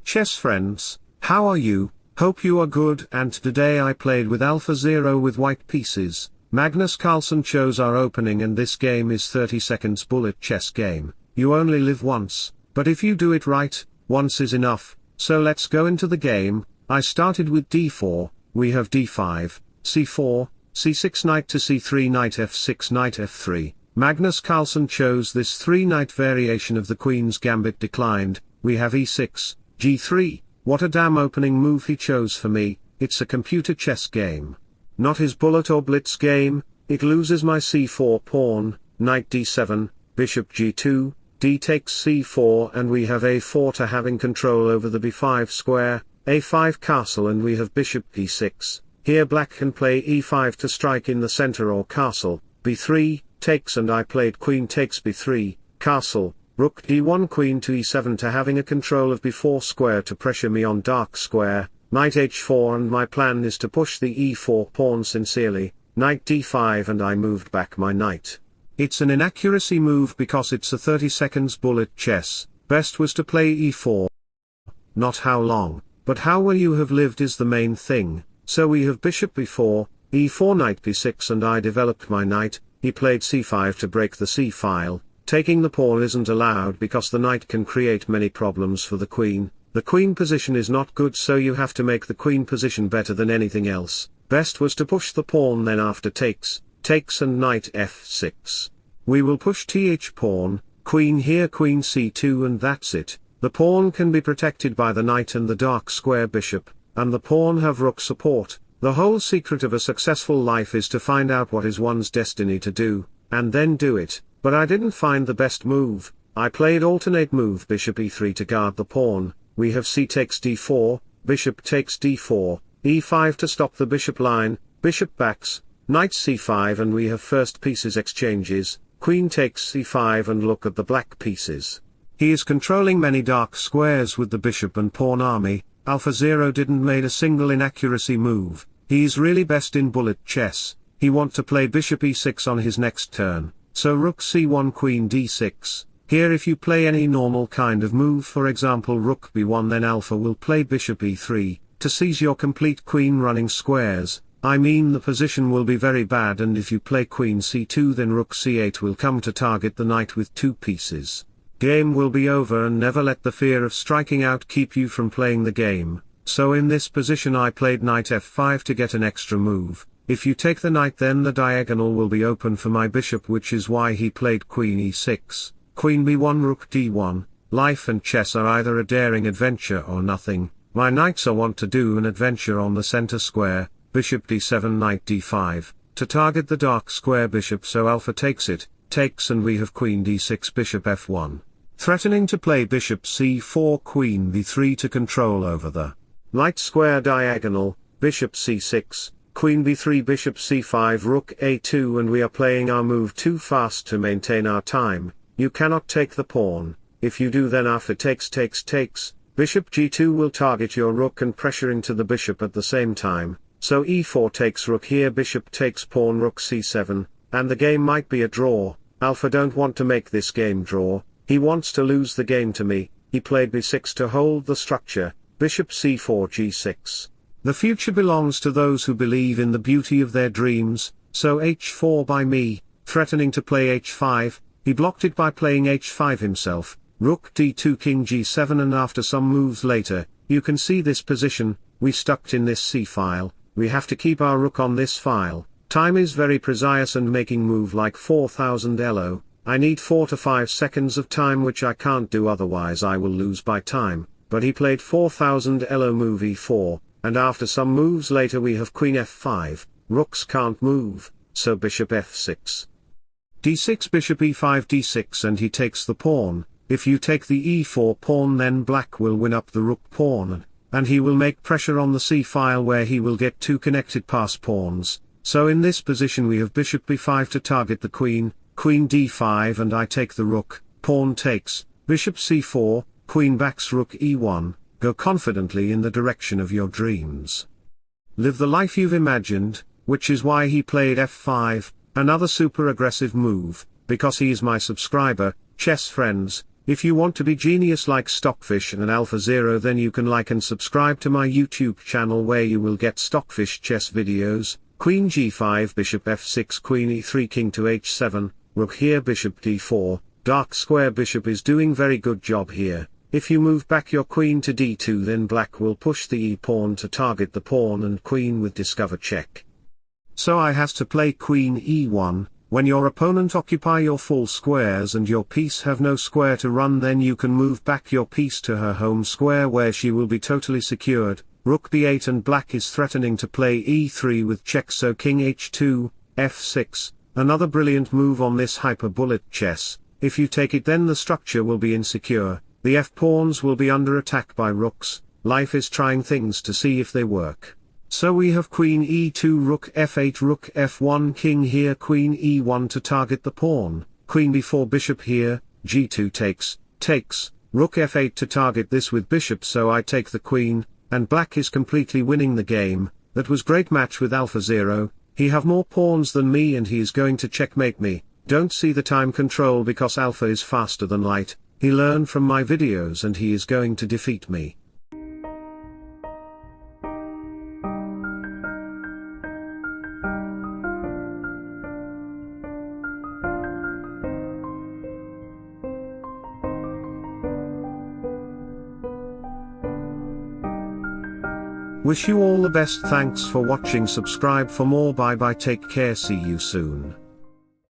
Chess friends, how are you? Hope you are good, and today I played with AlphaZero with white pieces. Magnus Carlsen chose our opening, and this game is 30 seconds bullet chess game. You only live once, but if you do it right, once is enough. So let's go into the game. I started with d4, we have d5, c4, c6 knight to c3 knight f6 knight f3. Magnus Carlsen chose this 3-knight variation of the Queen's Gambit, declined. We have e6, g3, what a damn opening move he chose for me. It's a computer chess game. Not his bullet or blitz game. It loses my c4 pawn, knight d7, bishop g2, d takes c4, and we have a4 to having control over the b5 square, a5 castle, and we have bishop e6. Here black can play e5 to strike in the center or castle, b3, takes, and I played queen takes b3, castle, rook d1, queen to e7 to having a control of b4 square to pressure me on dark square, knight h4, and my plan is to push the e4 pawn sincerely, knight d5, and I moved back my knight. It's an inaccuracy move because it's a 30 seconds bullet chess. Best was to play e4. Not how long, but how well you have lived is the main thing. So we have bishop b4, e4 knight b6, and I developed my knight. He played c5 to break the c-file. Taking the pawn isn't allowed because the knight can create many problems for the queen. The queen position is not good, so you have to make the queen position better than anything else. Best was to push the pawn, then after takes, and knight f6. We will push th pawn, queen here, queen c2, and that's it. The pawn can be protected by the knight and the dark square bishop, and the pawn have rook support. The whole secret of a successful life is to find out what is one's destiny to do, and then do it. But I didn't find the best move. I played alternate move bishop e3 to guard the pawn. We have c takes d4, bishop takes d4, e5 to stop the bishop line, bishop backs, knight c5, and we have first pieces exchanges, queen takes c5, and look at the black pieces. He is controlling many dark squares with the bishop and pawn army. AlphaZero didn't made a single inaccuracy move. He's really best in bullet chess. He want to play bishop e6 on his next turn, so rook c1, queen d6. Here if you play any normal kind of move, for example rook b1, then Alpha will play bishop e3, to seize your complete queen running squares. I mean the position will be very bad, and if you play queen c2, then rook c8 will come to target the knight with 2 pieces. Game will be over, and never let the fear of striking out keep you from playing the game. So in this position I played knight f5 to get an extra move. If you take the knight, then the diagonal will be open for my bishop, which is why he played queen e6, queen b1, rook d1. Life and chess are either a daring adventure or nothing. My knights want to do an adventure on the center square, bishop d7, knight d5, to target the dark square bishop, so Alpha takes it, takes, and we have queen d6, bishop f1. Threatening to play bishop c4, queen b3 to control over the light square diagonal, bishop c6, queen b3, bishop c5, rook a2, and we are playing our move too fast to maintain our time. You cannot take the pawn. If you do, then after takes, bishop g2 will target your rook and pressure into the bishop at the same time, so e4 takes rook here, bishop takes pawn, rook c7, and the game might be a draw. Alpha don't want to make this game draw. He wants to lose the game to me. He played b6 to hold the structure, bishop c4, g6. The future belongs to those who believe in the beauty of their dreams, so h4 by me, threatening to play h5, he blocked it by playing h5 himself, rook d2, king g7, and after some moves later, you can see this position, we stuck in this c-file, we have to keep our rook on this file. Time is very precise, and making move like 4000 elo. I need 4 to 5 seconds of time, which I can't do, otherwise I will lose by time. But he played 4000 elo move e4, and after some moves later we have queen f5, rooks can't move, so bishop f6. d6, bishop e5, d6, and he takes the pawn. If you take the e4 pawn, then black will win up the rook pawn, and he will make pressure on the c-file where he will get 2 connected pass pawns. So in this position we have bishop b5 to target the queen, queen d5, and I take the rook, pawn takes, bishop c4, queen backs, rook e1, go confidently in the direction of your dreams. Live the life you've imagined, which is why he played f5, another super aggressive move, because he is my subscriber. Chess friends, If you want to be genius like Stockfish and Alphazero, then you can like and subscribe to my YouTube channel, where you will get Stockfish chess videos. Queen g5, bishop f6, queen e3, king to h7, rook here, bishop d4, dark square bishop is doing very good job here. If you move back your queen to d2, then black will push the e-pawn to target the pawn and queen with discover check. So I has to play queen e1. When your opponent occupy your full squares and your piece have no square to run, then you can move back your piece to her home square, where she will be totally secured. Rook b8, and black is threatening to play e3 with check, so king h2, f6, another brilliant move on this hyper-bullet chess. If you take it, then the structure will be insecure, the f-pawns will be under attack by rooks. Life is trying things to see if they work. So we have queen e2, rook f8, rook f1, king here, queen e1 to target the pawn, queen b4, bishop here, g2 takes, rook f8 to target this with bishop, so I take the queen, and black is completely winning the game. That was great match with Alphazero. He have more pawns than me and he is going to checkmate me. Don't see the time control because Alpha is faster than light. He learned from my videos and he is going to defeat me. Wish you all the best. Thanks for watching. Subscribe for more. Bye bye. Take care. See you soon.